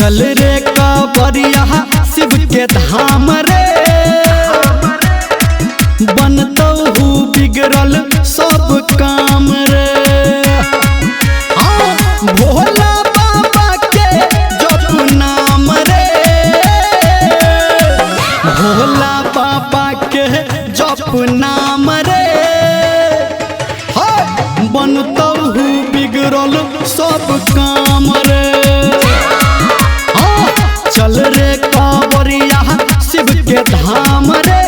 चल रे कांवरिया शिव के धाम रे, बनतो हूँ बिगड़ल सब काम रे। भोला बाबा के जप नाम रे, भोला बाबा के जप नाम रे, बनतो हूँ बिगड़ल सब काम रे। चल रे कांवरिया शिव के धाम रे,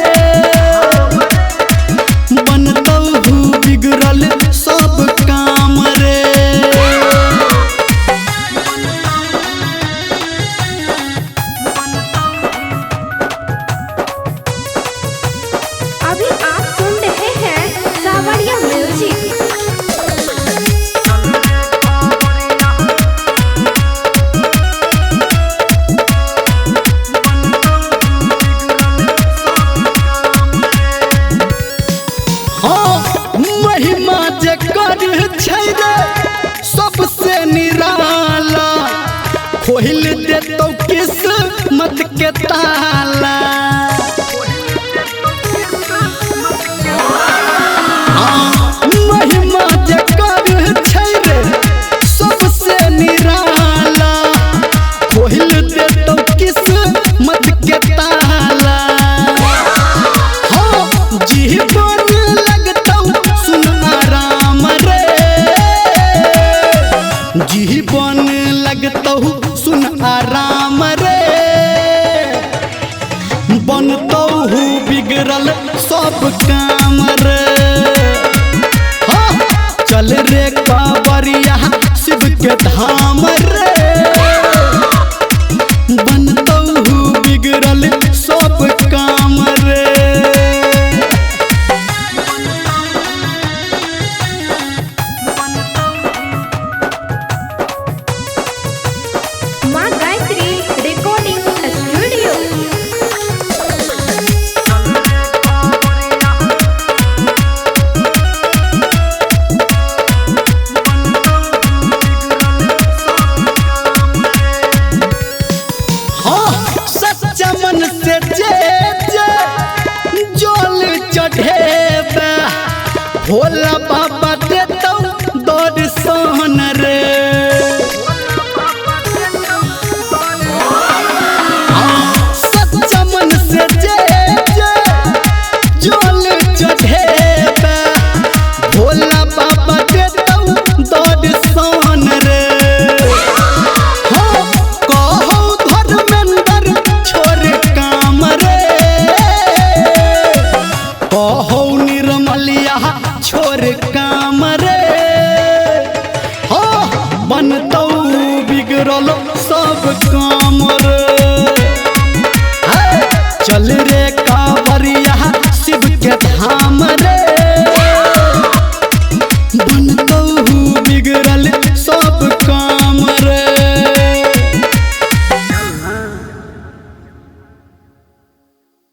बनतो हूँ बिगड़ल सब काम रे। अभी आप सुन रहे हैं कांवरिया म्यूजिक। महिमा जे कर छै रे सबसे निराला, खोल देतौ किस्मत के ताला। महिमा जे कर छै रे सबसे निराला, खोल देतौ किस्मत के ताला। जीवन लगतौ सुन आराम रे, जीवन लगतौ सुन आराम रे, बनतो हूँ बिगड़ल सब काम रे। चल रे कांवरिया शिव के धाम रे, बनतो हूँ बिगड़ल सब काम रे। माँ गायत्री रिकॉर्डिंग स्टूडियो। सच्चा मन से जे जल चढ़ेबे, भोला बाबा देतौ दर्शन रे। सच्चा मन से जे जल चढ़ेबे, भोला बाबा देतौ दर्शन रे। निर्मलिया छोड़ काम रे, बनतो बिगड़ल सब काम रे। चल रे कांवरिया